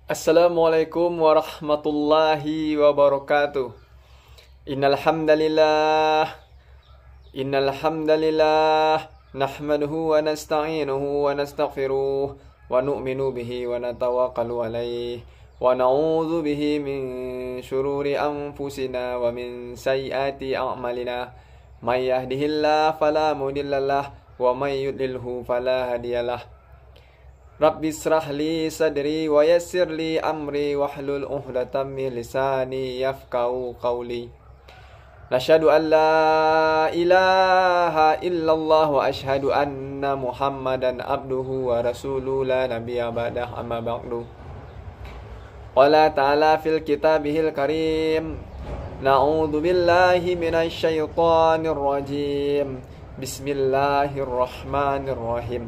Assalamualaikum warahmatullahi wabarakatuh. Innal hamdalillah nahmaduhu wa nasta'inuhu wa nastaghfiruh wa nu'minu bihi wa natawakkalu alayhi wa na'udzu bihi min syururi anfusina wa min sayyiati a'malina. May yahdihillahu fala mudhillalah wa may yudlilhu fala hadiyalah. Rabbi israh li sadri wa yassir li amri wahlul 'uqdatam min lisani yafqahu qawli. Nashhadu an la ilaha illallah wa ashhadu anna Muhammadan abduhu wa rasuluhu la nabiyya ba'dah amma ba'du. Qala ta'ala fil kitabihil karim. Na'udzu billahi minasy syaithanir rajim. Bismillahirrahmanirrahim.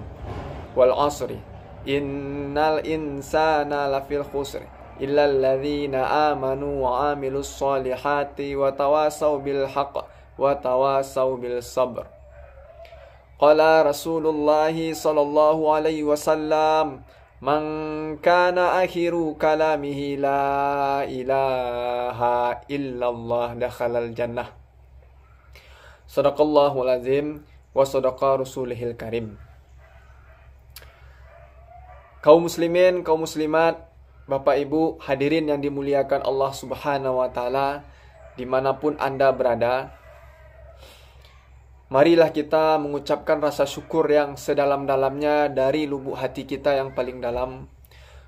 Wal 'ashri Innal insana lafil khusr illal ladzina amanu wa amilus solihati wa tawasaw bil haqq wa tawasaw bil sabr. Qala Rasulullah sallallahu alaihi wasallam, man kana akhiru kalamihi la ilaha illallah dakhalal jannah. Sadaqallahul azim wa sadaqa rasulihil karim. Kaum muslimin, kaum muslimat, Bapak Ibu, hadirin yang dimuliakan Allah Subhanahu wa Ta'ala, dimanapun Anda berada, marilah kita mengucapkan rasa syukur yang sedalam-dalamnya dari lubuk hati kita yang paling dalam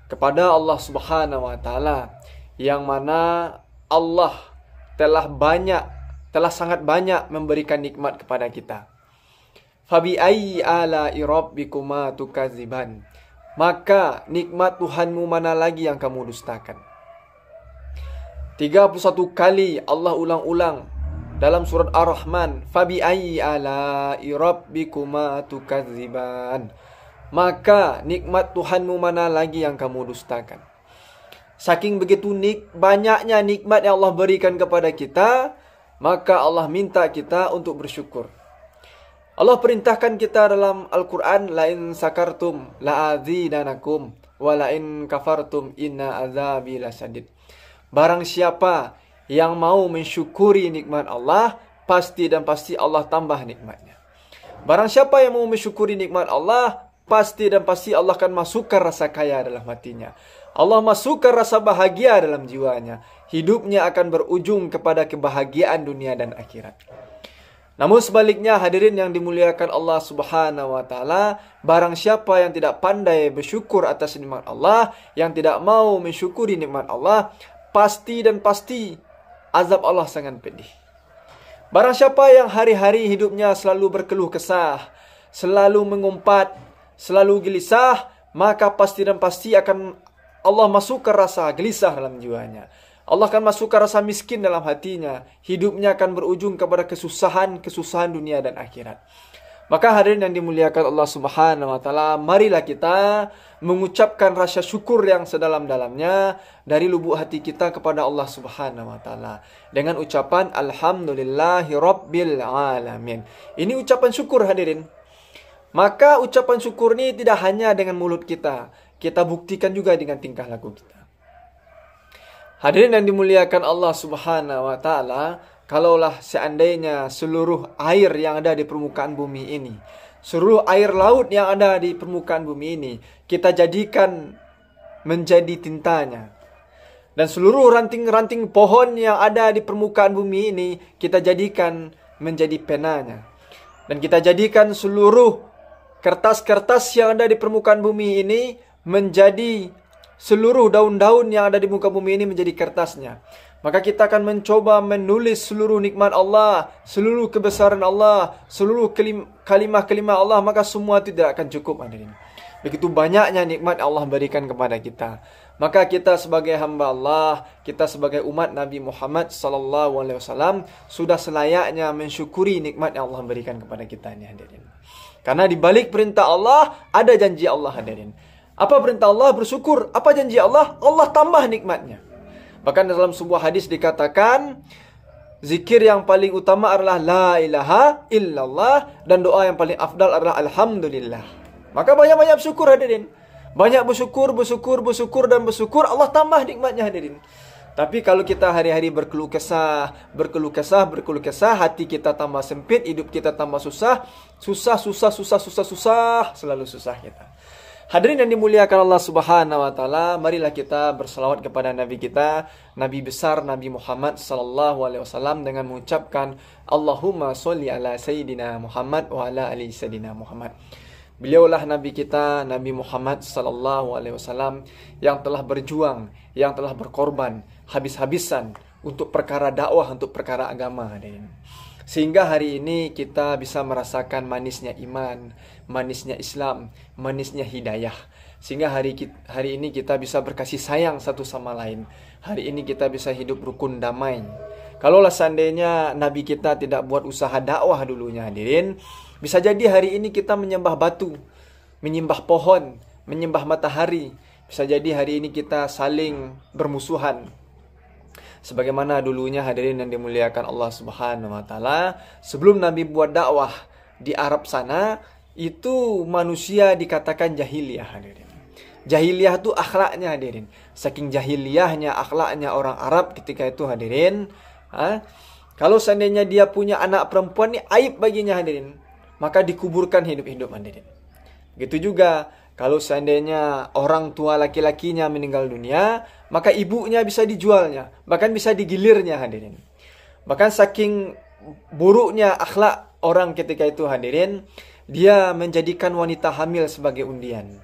kepada Allah Subhanahu wa Ta'ala, yang mana Allah telah sangat banyak memberikan nikmat kepada kita. Fabi ayyi ala'i rabbikuma tukadziban. Maka nikmat Tuhanmu mana lagi yang kamu dustakan? 31 kali Allah ulang-ulang dalam surat Ar-Rahman, Fabi ayyi ala'i rabbikuma tukadziban. Maka nikmat Tuhanmu mana lagi yang kamu dustakan? Saking begitu banyaknya nikmat yang Allah berikan kepada kita, maka Allah minta kita untuk bersyukur. Allah perintahkan kita dalam Al-Quran, lain sakartum la'adzidanakum wa lain kafartum inna azabi lasyadid. Barang siapa yang mau mensyukuri nikmat Allah, pasti dan pasti Allah tambah nikmatnya. Barang siapa yang mau mensyukuri nikmat Allah, pasti dan pasti Allah akan masukkan rasa kaya dalam hatinya. Allah masukkan rasa bahagia dalam jiwanya. Hidupnya akan berujung kepada kebahagiaan dunia dan akhirat. Namun sebaliknya, hadirin yang dimuliakan Allah Subhanahu wa Ta'ala, barang siapa yang tidak pandai bersyukur atas nikmat Allah, yang tidak mau mensyukuri nikmat Allah, pasti dan pasti azab Allah sangat pedih. Barang siapa yang hari-hari hidupnya selalu berkeluh kesah, selalu mengumpat, selalu gelisah, maka pasti dan pasti akan Allah masukkan rasa gelisah dalam jiwanya. Allah akan masukkan rasa miskin dalam hatinya. Hidupnya akan berujung kepada kesusahan dunia dan akhirat. Maka hadirin yang dimuliakan Allah Subhanahu wa Ta'ala, marilah kita mengucapkan rasa syukur yang sedalam-dalamnya dari lubuk hati kita kepada Allah Subhanahu wa Ta'ala dengan ucapan Alhamdulillahi Rabbil Alamin. Ini ucapan syukur, hadirin. Maka ucapan syukur ini tidak hanya dengan mulut kita buktikan juga dengan tingkah laku kita. Hadirin yang dimuliakan Allah Subhanahu wa Ta'ala, kalaulah seandainya seluruh air yang ada di permukaan bumi ini, seluruh air laut yang ada di permukaan bumi ini, kita jadikan menjadi tintanya, dan seluruh ranting-ranting pohon yang ada di permukaan bumi ini, kita jadikan menjadi penanya, dan kita jadikan seluruh kertas-kertas yang ada di permukaan bumi ini menjadi seluruh daun-daun yang ada di muka bumi ini menjadi kertasnya. Maka kita akan mencoba menulis seluruh nikmat Allah, seluruh kebesaran Allah, seluruh kalimah-kalimah Allah, maka semua tidak akan cukup, hadirin. Begitu banyaknya nikmat Allah berikan kepada kita. Maka kita sebagai hamba Allah, kita sebagai umat Nabi Muhammad SAW sudah selayaknya mensyukuri nikmat yang Allah berikan kepada kita ini, hadirin. Karena di balik perintah Allah ada janji Allah, hadirin. Apa perintah Allah? Bersyukur. Apa janji Allah? Allah tambah nikmatnya. Bahkan dalam sebuah hadis dikatakan, zikir yang paling utama adalah la ilaha illallah, dan doa yang paling afdal adalah alhamdulillah. Maka banyak-banyak syukur, hadirin. Banyak bersyukur, dan bersyukur, Allah tambah nikmatnya hadirin. Tapi kalau kita hari-hari berkeluh kesah, hati kita tambah sempit, hidup kita tambah susah, selalu susah kita. Hadirin yang dimuliakan Allah Subhanahu wa taala, marilah kita berselawat kepada Nabi kita, Nabi besar Nabi Muhammad sallallahu alaihi wasallam dengan mengucapkan Allahumma sholli ala sayyidina Muhammad wa ala ali sayyidina Muhammad. Beliaulah Nabi kita, Nabi Muhammad sallallahu alaihi wasallam yang telah berjuang, yang telah berkorban habis-habisan untuk perkara dakwah, untuk perkara agama, hadirin. Sehingga hari ini kita bisa merasakan manisnya iman, manisnya Islam, manisnya hidayah. Sehingga hari ini kita bisa berkasih sayang satu sama lain. Hari ini kita bisa hidup rukun damai. Kalaulah seandainya Nabi kita tidak buat usaha dakwah dulunya, hadirin, bisa jadi hari ini kita menyembah batu, menyembah pohon, menyembah matahari. Bisa jadi hari ini kita saling bermusuhan. Sebagaimana dulunya hadirin yang dimuliakan Allah Subhanahu wa taala, sebelum Nabi buat dakwah di Arab sana, itu manusia dikatakan jahiliyah, hadirin. Jahiliyah itu akhlaknya, hadirin. Saking jahiliyahnya akhlaknya orang Arab ketika itu, hadirin, kalau seandainya dia punya anak perempuan, ini aib baginya, hadirin, maka dikuburkan hidup-hidup, hadirin. Begitu juga kalau seandainya orang tua laki-lakinya meninggal dunia, maka ibunya bisa dijualnya, bahkan bisa digilirnya, hadirin. Bahkan saking buruknya akhlak orang ketika itu, hadirin, dia menjadikan wanita hamil sebagai undian,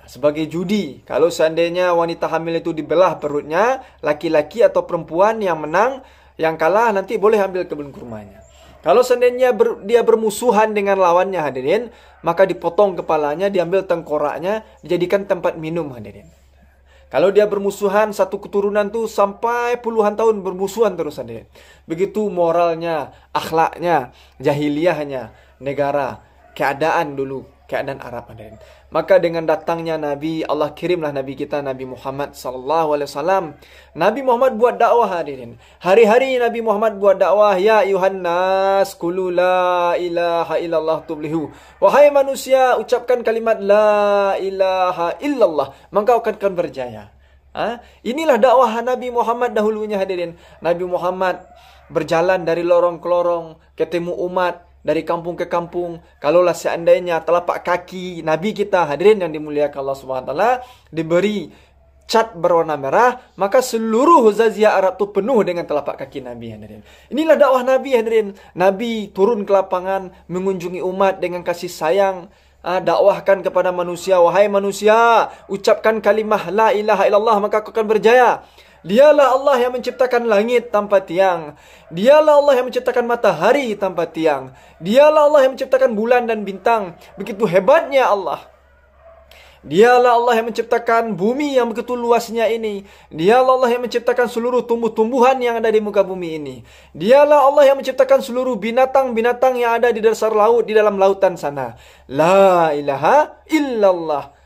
sebagai judi. Kalau seandainya wanita hamil itu dibelah perutnya, laki-laki atau perempuan yang menang, yang kalah nanti boleh ambil kebun kurmanya. Kalau seandainya dia bermusuhan dengan lawannya, hadirin, maka dipotong kepalanya, diambil tengkoraknya, dijadikan tempat minum, hadirin. Kalau dia bermusuhan, satu keturunan tuh sampai puluhan tahun bermusuhan terus, hadirin. Begitu moralnya, akhlaknya, jahiliyahnya negara, keadaan dulu, keadaan Arab, hadirin. Maka dengan datangnya Nabi, Allah kirimlah Nabi kita, Nabi Muhammad sallallahu alaihi wasallam. Nabi Muhammad buat dakwah, hadirin. Hari-hari Nabi Muhammad buat dakwah, ya ayuhan nas qulu la ilaha illallah tuflihu. Wahai manusia, ucapkan kalimat la ilaha illallah, maka akan berjaya. Inilah dakwah Nabi Muhammad dahulunya, hadirin. Nabi Muhammad berjalan dari lorong ke lorong, ketemu umat, dari kampung ke kampung. Kalaulah seandainya telapak kaki Nabi kita, hadirin yang dimuliakan Allah Subhanahu wa taala, diberi cat berwarna merah, maka seluruh Huzaziyah Arab itu penuh dengan telapak kaki Nabi, hadirin. Inilah dakwah Nabi, hadirin. Nabi turun ke lapangan, mengunjungi umat dengan kasih sayang, dakwahkan kepada manusia, wahai manusia, ucapkan kalimah la ilaha illallah, maka kau akan berjaya. Dialah Allah yang menciptakan langit tanpa tiang. Dialah Allah yang menciptakan matahari tanpa tiang. Dialah Allah yang menciptakan bulan dan bintang. Begitu hebatnya Allah. Dialah Allah yang menciptakan bumi yang begitu luasnya ini. Dialah Allah yang menciptakan seluruh tumbuh-tumbuhan yang ada di muka bumi ini. Dialah Allah yang menciptakan seluruh binatang-binatang yang ada di dasar laut, di dalam lautan sana. La ilaha illallah.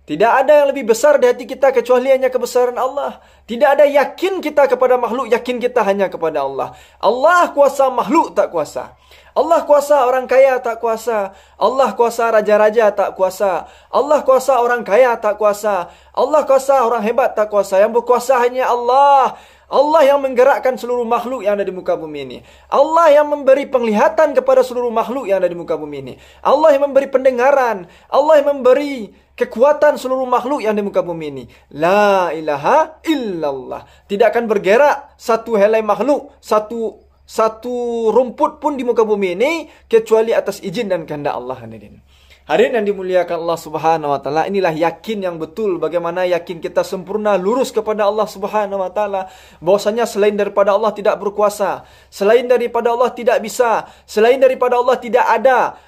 Tidak ada yang lebih besar di hati kita kecuali hanya kebesaran Allah. Tidak ada yakin kita kepada makhluk, yakin kita hanya kepada Allah. Allah kuasa, makhluk tak kuasa. Allah kuasa, orang kaya tak kuasa. Allah kuasa, raja-raja tak kuasa. Allah kuasa, orang kaya tak kuasa. Allah kuasa, orang hebat tak kuasa. Yang berkuasa hanya Allah. Allah yang menggerakkan seluruh makhluk yang ada di muka bumi ini. Allah yang memberi penglihatan kepada seluruh makhluk yang ada di muka bumi ini. Allah yang memberi pendengaran. Allah yang memberi kekuatan seluruh makhluk yang di muka bumi ini. La ilaha illallah. Tidak akan bergerak satu helai makhluk, satu rumput pun di muka bumi ini kecuali atas izin dan kehendak Allah, hadirin. Hadirin yang dimuliakan Allah Subhanahu wa taala, inilah yakin yang betul. Bagaimana yakin kita sempurna lurus kepada Allah Subhanahu wa taala, bahwasanya selain daripada Allah tidak berkuasa, selain daripada Allah tidak bisa, selain daripada Allah tidak ada.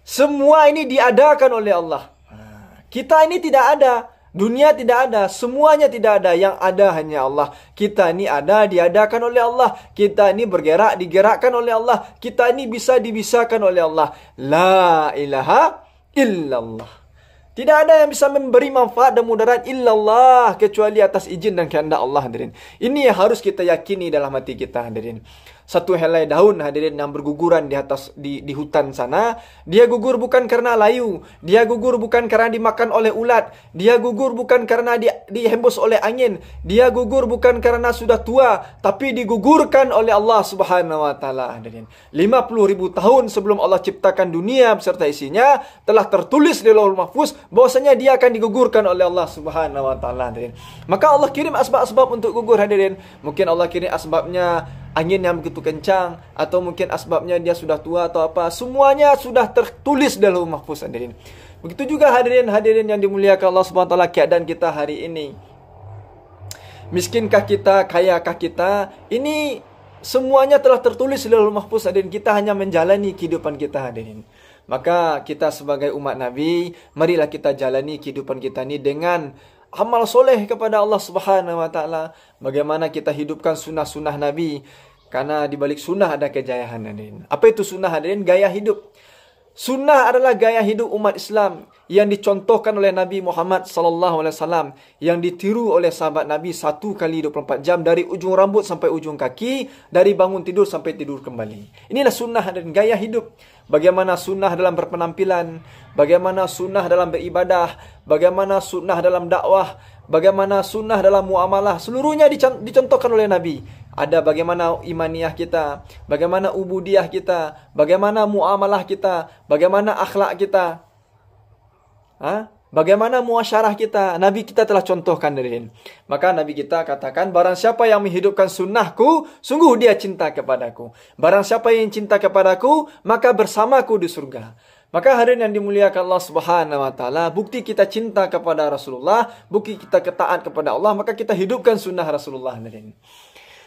Semua ini diadakan oleh Allah. Kita ini tidak ada, dunia tidak ada, semuanya tidak ada, yang ada hanya Allah. Kita ini ada, diadakan oleh Allah. Kita ini bergerak, digerakkan oleh Allah. Kita ini bisa, dibisakan oleh Allah. La ilaha illallah. Tidak ada yang bisa memberi manfaat dan mudarat illallah kecuali atas izin dan kehendak Allah, hadirin. Ini yang harus kita yakini dalam hati kita, hadirin. satu helai daun hadirin yang berguguran di atas di hutan sana. Dia gugur bukan karena layu, dia gugur bukan karena dimakan oleh ulat, dia gugur bukan karena dihembus oleh angin, dia gugur bukan karena sudah tua, tapi digugurkan oleh Allah Subhanahu wa taala hadirin. 50.000 tahun sebelum Allah ciptakan dunia beserta isinya telah tertulis di Lauhul Mahfuz bahwasanya dia akan digugurkan oleh Allah Subhanahu wa taala hadirin. Maka Allah kirim asbab-asbab untuk gugur hadirin. Mungkin Allah kirim asbabnya angin yang begitu kencang, atau mungkin asbabnya dia sudah tua atau apa. Semuanya sudah tertulis dalam Mahfuz hadirin. Begitu juga hadirin yang dimuliakan Allah Subhanahu wa taala, keadaan kita hari ini. Miskinkah kita, kayakah kita, ini semuanya telah tertulis dalam Mahfuz hadirin. Kita hanya menjalani kehidupan kita hadirin. Maka kita sebagai umat Nabi, marilah kita jalani kehidupan kita ini dengan amal soleh kepada Allah Subhanahu wa taala. Bagaimana kita hidupkan sunnah-sunnah Nabi. Karena di balik sunnah ada kejayaan hadirin. Apa itu sunnah hadirin? Gaya hidup. Sunnah adalah gaya hidup umat Islam yang dicontohkan oleh Nabi Muhammad SAW, yang ditiru oleh sahabat Nabi 1 kali 24 jam, dari ujung rambut sampai ujung kaki, dari bangun tidur sampai tidur kembali. Inilah sunnah dan gaya hidup. Bagaimana sunnah dalam berpenampilan, bagaimana sunnah dalam beribadah, bagaimana sunnah dalam dakwah, bagaimana sunnah dalam muamalah, seluruhnya dicontohkan oleh Nabi. Ada bagaimana imaniyah kita, bagaimana ubudiyah kita, bagaimana muamalah kita, bagaimana akhlak kita, bagaimana muasyarah kita. Nabi kita telah contohkan hadirin. Maka Nabi kita katakan, barang siapa yang menghidupkan sunnahku, sungguh dia cinta kepadaku. Barang siapa yang cinta kepadaku, maka bersamaku di surga. Maka hadirin yang dimuliakan Allah Subhanahu wa taala, bukti kita cinta kepada Rasulullah, bukti kita ketaat kepada Allah, maka kita hidupkan sunnah Rasulullah hadirin.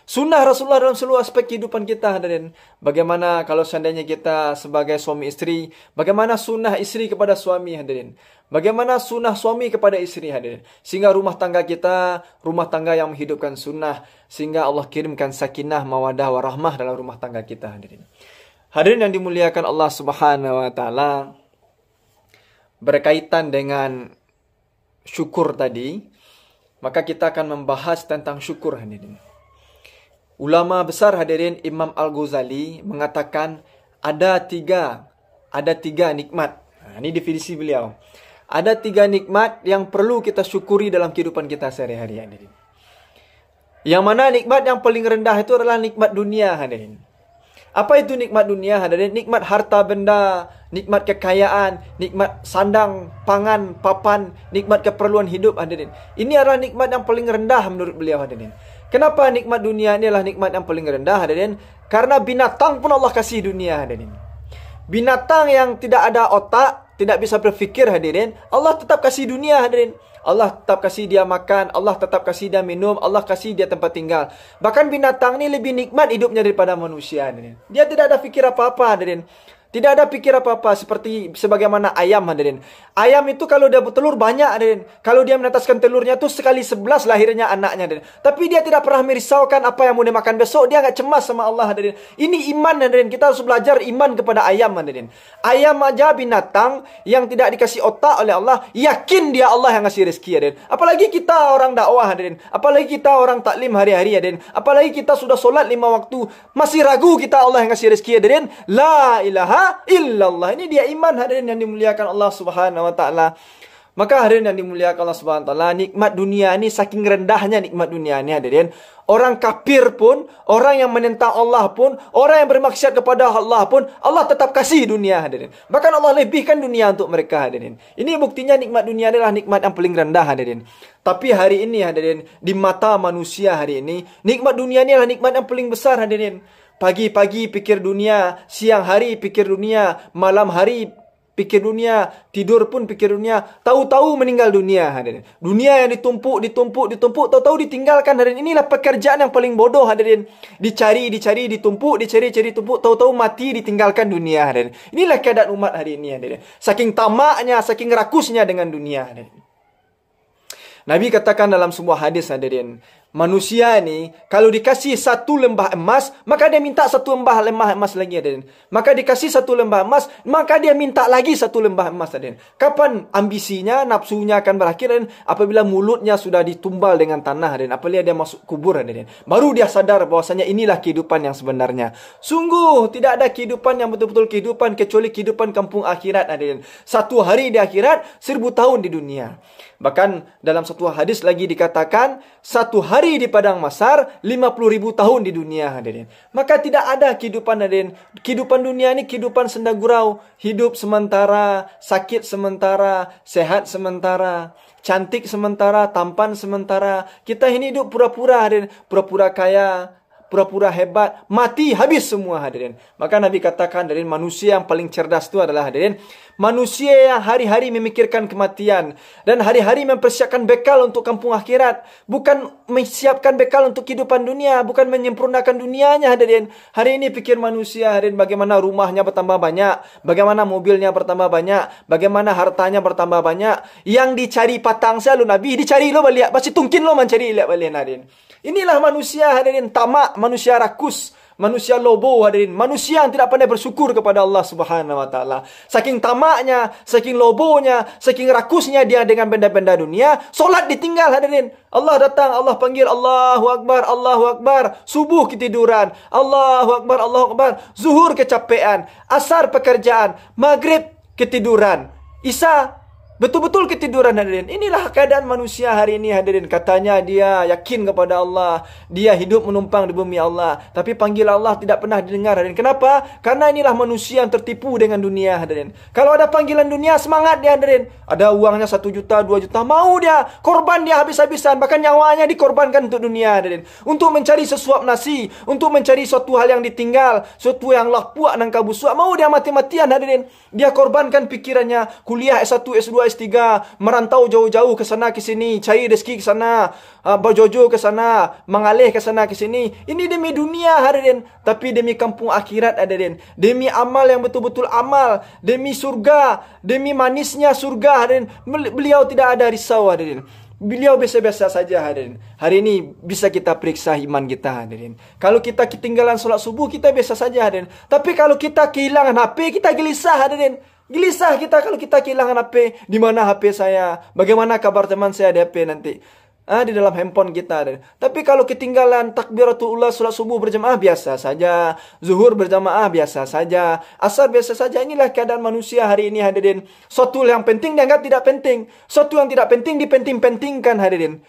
Sunnah Rasulullah dalam seluruh aspek kehidupan kita hadirin. Bagaimana kalau seandainya kita sebagai suami istri, bagaimana sunnah istri kepada suami hadirin. Bagaimana sunnah suami kepada istri hadirin. Sehingga rumah tangga kita, rumah tangga yang menghidupkan sunnah. Sehingga Allah kirimkan sakinah, mawadah, warahmah dalam rumah tangga kita hadirin. Hadirin yang dimuliakan Allah Subhanahu wa taala, berkaitan dengan syukur tadi, maka kita akan membahas tentang syukur hadirin. Ulama besar hadirin, Imam Al-Ghazali mengatakan ada tiga nikmat. Ini definisi beliau. Ada 3 nikmat yang perlu kita syukuri dalam kehidupan kita sehari-hari hadirin. Yang mana nikmat yang paling rendah itu adalah nikmat dunia hadirin. Apa itu nikmat dunia hadirin? Nikmat harta benda, nikmat kekayaan, nikmat sandang, pangan, papan, nikmat keperluan hidup hadirin. Ini adalah nikmat yang paling rendah menurut beliau hadirin. Kenapa nikmat dunia ini adalah nikmat yang paling rendah hadirin? Karena binatang pun Allah kasih dunia hadirin. Binatang yang tidak ada otak, tidak bisa berfikir hadirin, Allah tetap kasih dunia hadirin. Allah tetap kasih dia makan, Allah tetap kasih dia minum, Allah kasih dia tempat tinggal. Bahkan binatang ini lebih nikmat hidupnya daripada manusia hadirin. Dia tidak ada fikir apa-apa hadirin. Tidak ada pikir apa-apa, seperti sebagaimana ayam hadirin. Ayam itu kalau dia bertelur banyak hadirin. Kalau dia menetaskan telurnya itu sekali 11 lahirnya anaknya hadirin. Tapi dia tidak pernah merisaukan apa yang mau dia makan besok. Dia enggak cemas sama Allah hadirin. Ini iman hadirin. Kita harus belajar iman kepada ayam hadirin. Ayam aja binatang yang tidak dikasih otak oleh Allah, yakin dia Allah yang ngasih rezeki hadirin. Apalagi kita orang dakwah hadirin. Apalagi kita orang taklim hari-hari hadirin. Apalagi kita sudah solat 5 waktu, masih ragu kita Allah yang ngasih rezeki hadirin. La ilaha illallah. Ini dia iman hadirin yang dimuliakan Allah Subhanahu wa taala. Maka hadirin yang dimuliakan Allah Subhanahu wa taala, nikmat dunia ini saking rendahnya nikmat dunia ini hadirin. Orang kafir pun, orang yang menentang Allah pun, orang yang bermaksiat kepada Allah pun, Allah tetap kasih dunia hadirin. Bahkan Allah lebihkan dunia untuk mereka hadirin. Ini buktinya nikmat dunia adalah nikmat yang paling rendah hadirin. Tapi hari ini hadirin, di mata manusia hari ini, nikmat dunia ini adalah nikmat yang paling besar hadirin. Pagi-pagi pikir dunia, siang hari pikir dunia, malam hari pikir dunia, tidur pun pikir dunia, tahu-tahu meninggal dunia hadirin. Dunia yang ditumpuk, tahu-tahu ditinggalkan hadirin. Inilah pekerjaan yang paling bodoh hadirin. Dicari, ditumpuk, dicari, tumpuk, tahu-tahu mati, ditinggalkan dunia hadirin. Inilah keadaan umat hari ini hadirin. Saking tamaknya, saking rakusnya dengan dunia hadirin. Nabi katakan dalam sebuah hadis hadirin, Manusia ni kalau dikasih satu lembah emas, maka dia minta satu lembah emas lagi, hadirin. Maka dikasih satu lembah emas, maka dia minta lagi satu lembah emas, hadirin. Kapan ambisinya, nafsunya akan berakhir, hadirin? Apabila mulutnya sudah ditumbal dengan tanah, hadirin. Apabila dia masuk kubur, hadirin. Baru dia sadar bahwasanya inilah kehidupan yang sebenarnya. Sungguh tidak ada kehidupan yang betul-betul kehidupan kecuali kehidupan kampung akhirat, hadirin. Satu hari di akhirat, 1000 tahun di dunia. Bahkan dalam satu hadis lagi dikatakan, satu hari di padang mahsyar 50.000 tahun di dunia, hadirin. Maka tidak ada kehidupan, hadirin. Kehidupan dunia ini kehidupan senda gurau. Hidup sementara, sakit sementara, sehat sementara, cantik sementara, tampan sementara. Kita ini hidup pura-pura, hadirin. Pura-pura kaya, pura-pura hebat, mati habis semua, hadirin. Maka Nabi katakan, hadirin, manusia yang paling cerdas itu adalah, hadirin, manusia yang hari-hari memikirkan kematian dan hari-hari mempersiapkan bekal untuk kampung akhirat, bukan menyiapkan bekal untuk kehidupan dunia, bukan menyempurnakan dunianya, hadirin. Hari ini pikir manusia, hadirin, bagaimana rumahnya bertambah banyak, bagaimana mobilnya bertambah banyak, bagaimana hartanya bertambah banyak. Yang dicari patang selalu Nabi, dicari lo balik, pasti tungkin lo mencari lihat balik, hadirin. Inilah manusia, hadirin, tamak, manusia rakus, manusia lobo, hadirin, manusia yang tidak pandai bersyukur kepada Allah Subhanahu wa taala. Saking tamaknya, saking lobonya, saking rakusnya dia dengan benda-benda dunia, solat ditinggal, hadirin. Allah datang, Allah panggil, Allahu Akbar, Allahu Akbar. Subuh ketiduran, Allahu Akbar, Allahu Akbar. Zuhur kecapean, asar pekerjaan, maghrib ketiduran, isya betul-betul ketiduran, hadirin. Inilah keadaan manusia hari ini, hadirin. Katanya dia yakin kepada Allah, dia hidup menumpang di bumi Allah, tapi panggil Allah tidak pernah didengar, hadirin. Kenapa? Karena inilah manusia yang tertipu dengan dunia, hadirin. Kalau ada panggilan dunia, semangat dia, hadirin. Ada uangnya 1 juta, 2 juta, mau dia, korban dia habis-habisan, bahkan nyawanya dikorbankan untuk dunia, hadirin. Untuk mencari sesuap nasi, untuk mencari suatu hal yang ditinggal, suatu yang lapuak dan kabusuk, mau dia mati-matian, hadirin. Dia korbankan pikirannya, kuliah S1, S2, S3, merantau jauh-jauh ke sana ke sini, cari rezeki ke sana, berjojo ke sana, mengalih ke sana ke sini. Ini demi dunia, hadirin, tapi demi kampung akhirat, hadirin. Demi amal yang betul-betul amal, demi surga, demi manisnya surga, hadirin. Beliau tidak ada risau, hadirin. Beliau biasa-biasa saja, hadirin. Hari ini bisa kita periksa iman kita, hadirin. Kalau kita ketinggalan solat subuh, kita biasa saja, hadirin. Tapi kalau kita kehilangan HP, kita gelisah, hadirin. Gelisah kita kalau kita kehilangan HP. Di mana HP saya? Bagaimana kabar teman saya di HP nanti? Di dalam handphone kita. Tapi kalau ketinggalan takbiratul ula, salat subuh berjamaah, biasa saja. Zuhur berjamaah, biasa saja. Asar, biasa saja. Inilah keadaan manusia hari ini, hadirin. Suatu yang penting dianggap tidak penting. Suatu yang tidak penting dipenting-pentingkan, hadirin.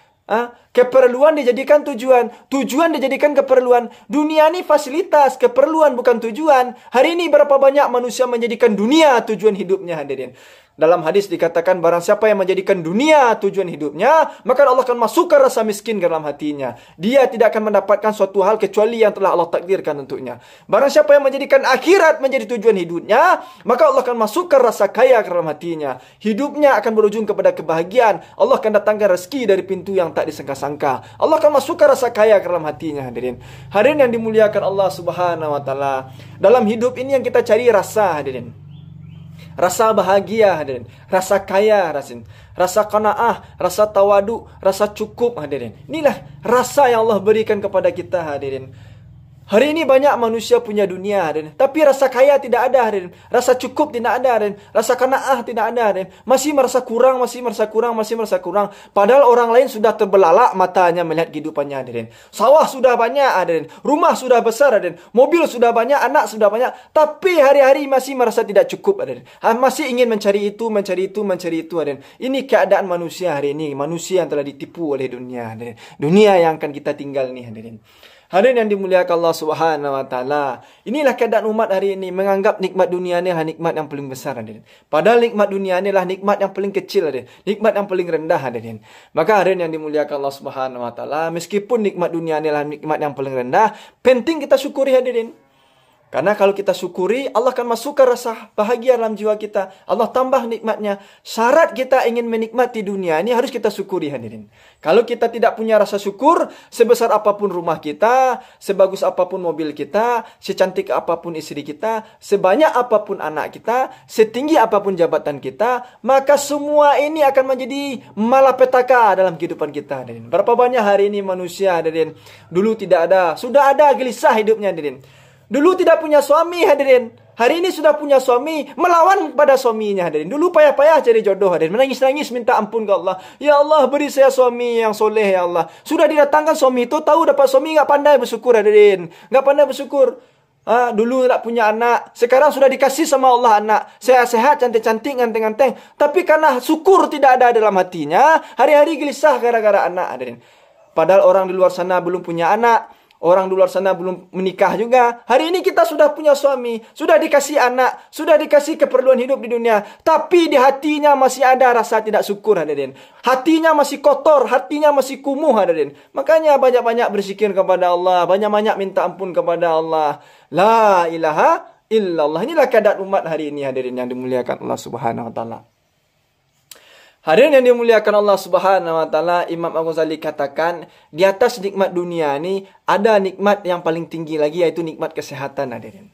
Keperluan dijadikan tujuan, tujuan dijadikan keperluan. Dunia ini fasilitas, keperluan bukan tujuan. Hari ini berapa banyak manusia menjadikan dunia tujuan hidupnya, hadirin. Dalam hadis dikatakan, barang siapa yang menjadikan dunia tujuan hidupnya, maka Allah akan masukkan rasa miskin ke dalam hatinya. Dia tidak akan mendapatkan suatu hal kecuali yang telah Allah takdirkan untuknya. Barang siapa yang menjadikan akhirat menjadi tujuan hidupnya, maka Allah akan masukkan rasa kaya ke dalam hatinya. Hidupnya akan berujung kepada kebahagiaan. Allah akan datangkan rezeki dari pintu yang tak disangka-sangka. Allah akan masukkan rasa kaya ke dalam hatinya, hadirin. Hadirin yang dimuliakan Allah Subhanahu wa taala. Dalam hidup ini yang kita cari rasa, hadirin. Rasa bahagia, hadirin. Rasa kaya, rasa qanaah, rasa tawadu, rasa cukup, hadirin. Inilah rasa yang Allah berikan kepada kita, hadirin. Hari ini banyak manusia punya dunia, hadirin, tapi rasa kaya tidak ada, hadirin. Rasa cukup tidak ada, hadirin. Rasa qanaah tidak ada, hadirin. Masih merasa kurang, masih merasa kurang, masih merasa kurang. Padahal orang lain sudah terbelalak matanya melihat kehidupannya, hadirin. Sawah sudah banyak, hadirin. Rumah sudah besar, hadirin. Mobil sudah banyak, anak sudah banyak. Tapi hari-hari masih merasa tidak cukup, hadirin. Masih ingin mencari itu, mencari itu, mencari itu, hadirin. Ini keadaan manusia hari ini. Manusia yang telah ditipu oleh dunia, hadirin. Dunia yang akan kita tinggal ni, hadirin. Hadirin yang dimuliakan Allah Subhanahu wa taala. Inilah keadaan umat hari ini, menganggap nikmat dunia ni adalah nikmat yang paling besar, hadirin. Padahal nikmat dunia ni adalah nikmat yang paling kecil, hadirin. Nikmat yang paling rendah, hadirin. Maka hadirin yang dimuliakan Allah Subhanahu wa taala, meskipun nikmat dunia ni adalah nikmat yang paling rendah, penting kita syukuri, hadirin. Karena kalau kita syukuri, Allah akan masukkan rasa bahagia dalam jiwa kita. Allah tambah nikmatnya. Syarat kita ingin menikmati dunia ini harus kita syukuri, hadirin. Kalau kita tidak punya rasa syukur, sebesar apapun rumah kita, sebagus apapun mobil kita, secantik apapun istri kita, sebanyak apapun anak kita, setinggi apapun jabatan kita, maka semua ini akan menjadi malapetaka dalam kehidupan kita, hadirin. Berapa banyak hari ini manusia, hadirin, dulu tidak ada, sudah ada gelisah hidupnya, hadirin. Dulu tidak punya suami, hadirin. Hari ini sudah punya suami, melawan pada suaminya, hadirin. Dulu payah-payah cari jodoh, hadirin. Menangis-nangis minta ampun ke Allah. Ya Allah, beri saya suami yang soleh, ya Allah. Sudah didatangkan suami itu, tahu dapat suami, nggak pandai bersyukur, hadirin. Nggak pandai bersyukur. Dulu tak punya anak, sekarang sudah dikasih sama Allah anak. Sehat-sehat, cantik-cantik, ganteng-ganteng. Tapi karena syukur tidak ada dalam hatinya, hari-hari gelisah gara-gara anak, hadirin. Padahal orang di luar sana belum punya anak. Orang di luar sana belum menikah juga. Hari ini kita sudah punya suami, sudah dikasih anak, sudah dikasih keperluan hidup di dunia. Tapi di hatinya masih ada rasa tidak syukur, hadirin. Hatinya masih kotor, hatinya masih kumuh, hadirin. Makanya banyak-banyak berzikir kepada Allah, banyak-banyak minta ampun kepada Allah. La ilaha illallah. Inilah keadaan umat hari ini, hadirin yang dimuliakan Allah Subhanahu wa taala. Hadirin yang dimuliakan Allah Subhanahu wa taala, Imam Al-Ghazali katakan, di atas nikmat dunia ini ada nikmat yang paling tinggi lagi, yaitu nikmat kesehatan, hadirin.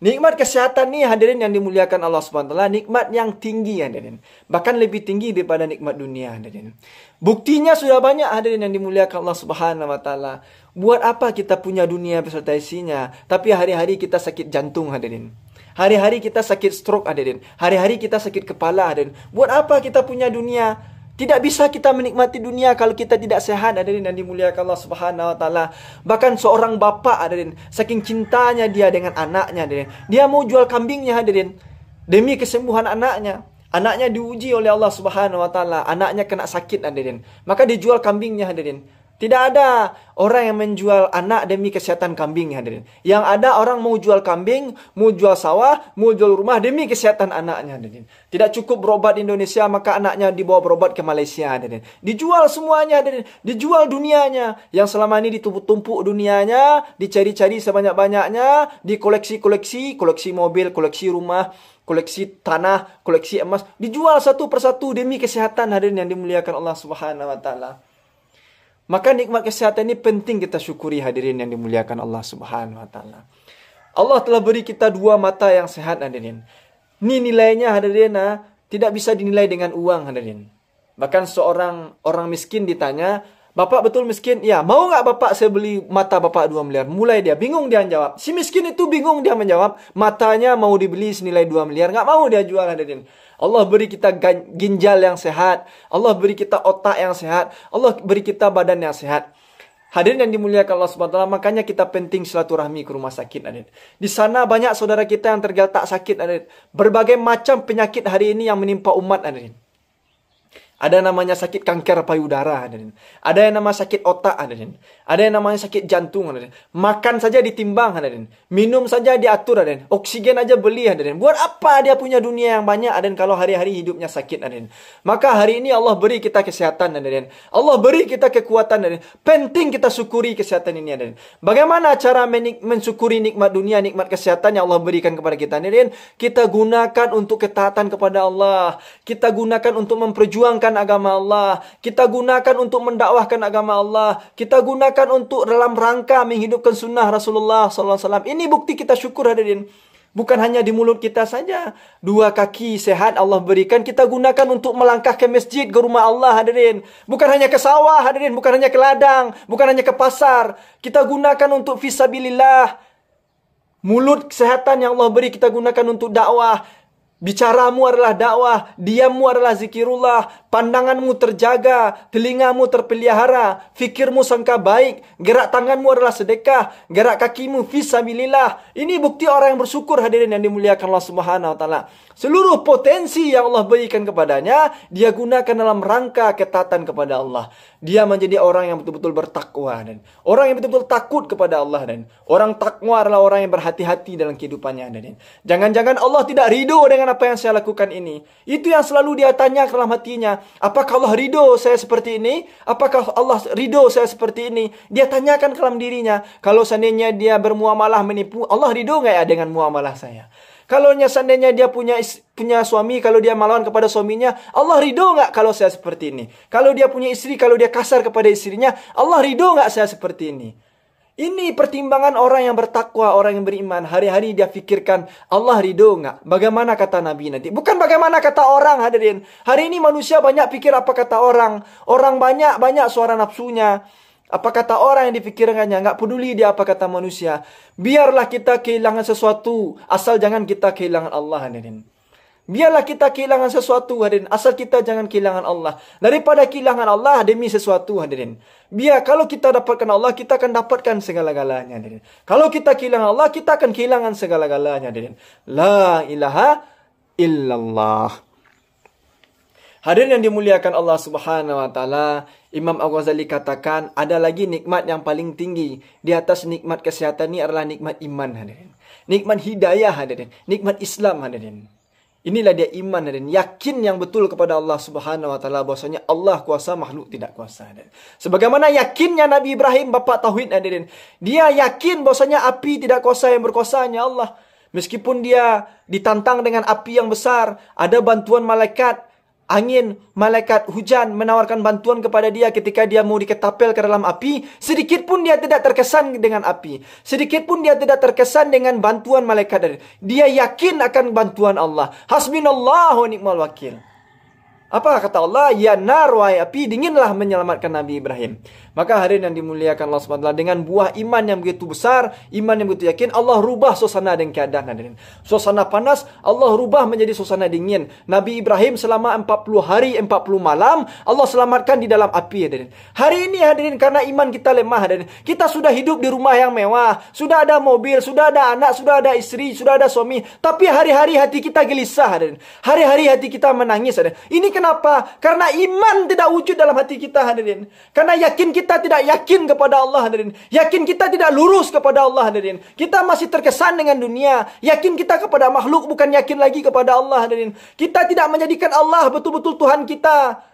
Nikmat kesehatan ni, hadirin yang dimuliakan Allah Subhanahu wa taala, nikmat yang tinggi, hadirin. Bahkan lebih tinggi daripada nikmat dunia, hadirin. Buktinya sudah banyak, hadirin yang dimuliakan Allah Subhanahu wa taala. Buat apa kita punya dunia beserta isinya, tapi hari-hari kita sakit jantung, hadirin. Hari-hari kita sakit stroke, hadirin. Hari-hari kita sakit kepala, hadirin. Buat apa kita punya dunia? Tidak bisa kita menikmati dunia kalau kita tidak sehat, hadirin yang dimuliakan Allah Subhanahu wa taala. Bahkan seorang bapa, hadirin, saking cintanya dia dengan anaknya, hadirin, dia mau jual kambingnya, hadirin, demi kesembuhan anaknya. Anaknya diuji oleh Allah Subhanahu wa taala, anaknya kena sakit, hadirin. Maka dijual kambingnya, hadirin. Tidak ada orang yang menjual anak demi kesehatan kambing, hadirin. Yang ada orang mau jual kambing, mau jual sawah, mau jual rumah demi kesehatan anaknya, hadirin. Tidak cukup berobat di Indonesia, maka anaknya dibawa berobat ke Malaysia, hadirin. Dijual semuanya, hadirin. Dijual dunianya. Yang selama ini ditumpuk-tumpuk dunianya, dicari-cari sebanyak-banyaknya, dikoleksi-koleksi, koleksi mobil, koleksi rumah, koleksi tanah, koleksi emas. Dijual satu persatu demi kesehatan, hadirin yang dimuliakan Allah Subhanahu wa taala. Maka nikmat kesehatan ini penting kita syukuri, hadirin yang dimuliakan Allah Subhanahu wa taala. Allah telah beri kita dua mata yang sehat, hadirin. Ini nilainya, hadirin, tidak bisa dinilai dengan uang, hadirin. Bahkan seorang orang miskin ditanya, "Bapak betul miskin?" "Ya." "Mau nggak Bapak saya beli mata Bapak 2 miliar?" Mulai dia bingung, dia menjawab. Si miskin itu bingung, dia menjawab. Matanya mau dibeli senilai 2 miliar, nggak mau dia jual, hadirin. Allah beri kita ginjal yang sehat. Allah beri kita otak yang sehat. Allah beri kita badan yang sehat. Hadirin yang dimuliakan Allah Subhanahu wa taala, makanya kita penting silaturahmi ke rumah sakit, hadirin. Di sana banyak saudara kita yang tergeletak sakit, hadirin. Berbagai macam penyakit hari ini yang menimpa umat, hadirin. Ada namanya sakit kanker payudara, hadirin. Ada yang namanya sakit otak, hadirin. Ada yang namanya sakit jantung, hadirin. Makan saja ditimbang, hadirin. Minum saja diatur, hadirin. Oksigen aja beli, hadirin. Buat apa dia punya dunia yang banyak, hadirin, kalau hari-hari hidupnya sakit, hadirin. Maka hari ini Allah beri kita kesehatan, hadirin. Allah beri kita kekuatan, hadirin. Penting kita syukuri kesehatan ini, hadirin. Bagaimana cara mensyukuri nikmat dunia, nikmat kesehatan yang Allah berikan kepada kita, hadirin? Kita gunakan untuk ketaatan kepada Allah. Kita gunakan untuk memperjuangkan agama Allah. Kita gunakan untuk mendakwahkan agama Allah. Kita gunakan untuk dalam rangka menghidupkan sunnah Rasulullah SAW. Ini bukti kita syukur, hadirin. Bukan hanya di mulut kita saja. 2 kaki sehat Allah berikan. Kita gunakan untuk melangkah ke masjid, ke rumah Allah, hadirin. Bukan hanya ke sawah, hadirin. Bukan hanya ke ladang. Bukan hanya ke pasar. Kita gunakan untuk fisabilillah. Mulut kesehatan yang Allah beri kita gunakan untuk dakwah. Bicaramu adalah dakwah, diammu adalah zikirullah, pandanganmu terjaga, telingamu terpelihara, fikirmu sangka baik, gerak tanganmu adalah sedekah, gerak kakimu fisabilillah. Ini bukti orang yang bersyukur, hadirin yang dimuliakan Allah Subhanahu wa taala. Seluruh potensi yang Allah berikan kepadanya, dia gunakan dalam rangka ketaatan kepada Allah. Dia menjadi orang yang betul-betul bertakwa, dan orang yang betul-betul takut kepada Allah, dan orang takwa adalah orang yang berhati-hati dalam kehidupannya, dan jangan-jangan Allah tidak ridho dengan dengan apa yang saya lakukan ini? Itu yang selalu dia tanya dalam hatinya. Apakah Allah ridho saya seperti ini? Apakah Allah ridho saya seperti ini? Dia tanyakan dalam dirinya. Kalau seandainya dia bermuamalah menipu, Allah ridho nggak ya dengan muamalah saya? Kalau seandainya dia punya suami, kalau dia melawan kepada suaminya, Allah ridho nggak kalau saya seperti ini? Kalau dia punya istri, kalau dia kasar kepada istrinya, Allah ridho nggak saya seperti ini? Ini pertimbangan orang yang bertakwa, orang yang beriman. Hari-hari dia fikirkan, Allah ridho nggak? Bagaimana kata Nabi nanti? Bukan bagaimana kata orang, hadirin. Hari ini manusia banyak pikir apa kata orang. Orang banyak suara nafsunya. Apa kata orang yang dipikirkannya, nggak peduli dia apa kata manusia. Biarlah kita kehilangan sesuatu, asal jangan kita kehilangan Allah, hadirin. Biarlah kita kehilangan sesuatu, hadirin, asal kita jangan kehilangan Allah. Daripada kehilangan Allah demi sesuatu, hadirin. Biar kalau kita dapatkan Allah, kita akan dapatkan segala-galanya, hadirin. Kalau kita kehilangan Allah, kita akan kehilangan segala-galanya, hadirin. La ilaha illallah. Hadirin yang dimuliakan Allah Subhanahu wa taala, Imam Al-Ghazali katakan ada lagi nikmat yang paling tinggi di atas nikmat kesehatan ini adalah nikmat iman, hadirin. Nikmat hidayah, hadirin. Nikmat Islam, hadirin. Inilah dia iman, hadirin. Yakin yang betul kepada Allah Subhanahu wa taala bahwasanya Allah kuasa, makhluk tidak kuasa, hadirin. Sebagaimana yakinnya Nabi Ibrahim, bapa tauhid, hadirin. Dia yakin bahwasanya api tidak kuasa, yang berkuasa hanya Allah. Meskipun dia ditantang dengan api yang besar, ada bantuan malaikat, angin, malaikat, hujan menawarkan bantuan kepada dia ketika dia mau diketapel ke dalam api. Sedikit pun dia tidak terkesan dengan api. Sedikit pun dia tidak terkesan dengan bantuan malaikat. Dia yakin akan bantuan Allah. Hasbunallahu wa ni'mal wakil. Apa kata Allah? Ya nar, wahai api, dinginlah menyelamatkan Nabi Ibrahim. Maka hadirin yang dimuliakan Allah SWT, dengan buah iman yang begitu besar, iman yang begitu yakin, Allah rubah suasana dan keadaan, hadirin. Suasana panas, Allah rubah menjadi suasana dingin. Nabi Ibrahim selama 40 hari, 40 malam, Allah selamatkan di dalam api, hadirin. Hari ini, hadirin, karena iman kita lemah, hadirin. Kita sudah hidup di rumah yang mewah, sudah ada mobil, sudah ada anak, sudah ada istri, sudah ada suami. Tapi hari-hari hati kita gelisah, hadirin. Hari-hari hati kita menangis, hadirin. Ini kenapa? Karena iman tidak wujud dalam hati kita, hadirin. Karena yakin kita tidak yakin kepada Allah, hadirin. Yakin kita tidak lurus kepada Allah, hadirin. Kita masih terkesan dengan dunia. Yakin kita kepada makhluk, bukan yakin lagi kepada Allah, hadirin. Kita tidak menjadikan Allah betul-betul Tuhan kita.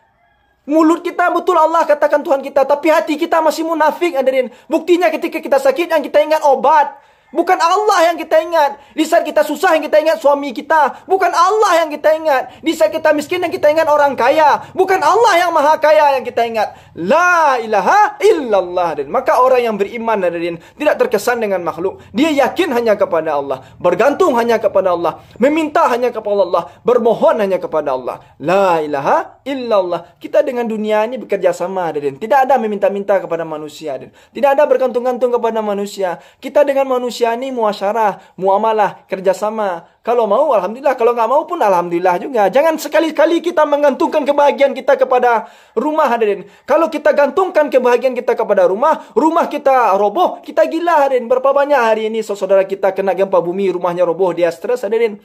Mulut kita betul Allah katakan Tuhan kita, tapi hati kita masih munafik, hadirin. Buktinya ketika kita sakit yang kita ingat obat. Bukan Allah yang kita ingat. Di saat kita susah yang kita ingat suami kita. Bukan Allah yang kita ingat. Di saat kita miskin yang kita ingat orang kaya. Bukan Allah yang maha kaya yang kita ingat. La ilaha illallah. Dan maka orang yang beriman, hadirin, tidak terkesan dengan makhluk. Dia yakin hanya kepada Allah. Bergantung hanya kepada Allah. Meminta hanya kepada Allah. Bermohon hanya kepada Allah. La ilaha illallah. Kita dengan dunia ini bekerja sama, hadirin. Tidak ada meminta-minta kepada manusia, hadirin. Tidak ada bergantung-gantung kepada manusia. Kita dengan manusia ini muasyarah, muamalah, kerjasama. Kalau mau, alhamdulillah. Kalau nggak mau pun, alhamdulillah juga. Jangan sekali-kali kita menggantungkan kebahagiaan kita kepada rumah, hadirin. Kalau kita gantungkan kebahagiaan kita kepada rumah kita roboh, kita gila, hadirin. Berapa banyak hari ini saudara kita kena gempa bumi, rumahnya roboh, dia stres, hadirin.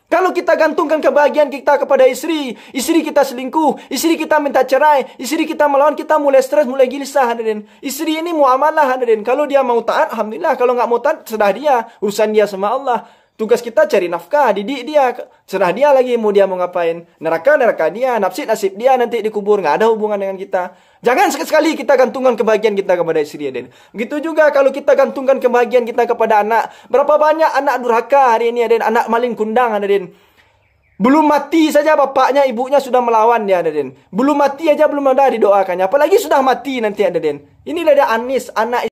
Kalau kita gantungkan kebahagiaan kita kepada istri kita selingkuh, istri kita minta cerai, istri kita melawan, kita mulai stres, mulai gelisah, hadirin. Istri ini muamalah, hadirin. Kalau dia mau taat, alhamdulillah. Kalau nggak mau taat, serah dia. Urusan dia sama Allah. Tugas kita cari nafkah, didik dia. Serah dia lagi mau dia mau ngapain. Neraka dia, nasib dia nanti dikubur. Nggak ada hubungan dengan kita. Jangan sekali-sekali kita gantungkan kebahagiaan kita kepada istri, hadirin. Begitu juga kalau kita gantungkan kebahagiaan kita kepada anak. Berapa banyak anak durhaka hari ini, hadirin. Anak maling kundang, hadirin. Belum mati saja bapaknya, ibunya sudah melawan dia, hadirin. Belum mati aja belum ada didoakannya. Apalagi sudah mati nanti, hadirin. Inilah dia Anis, anak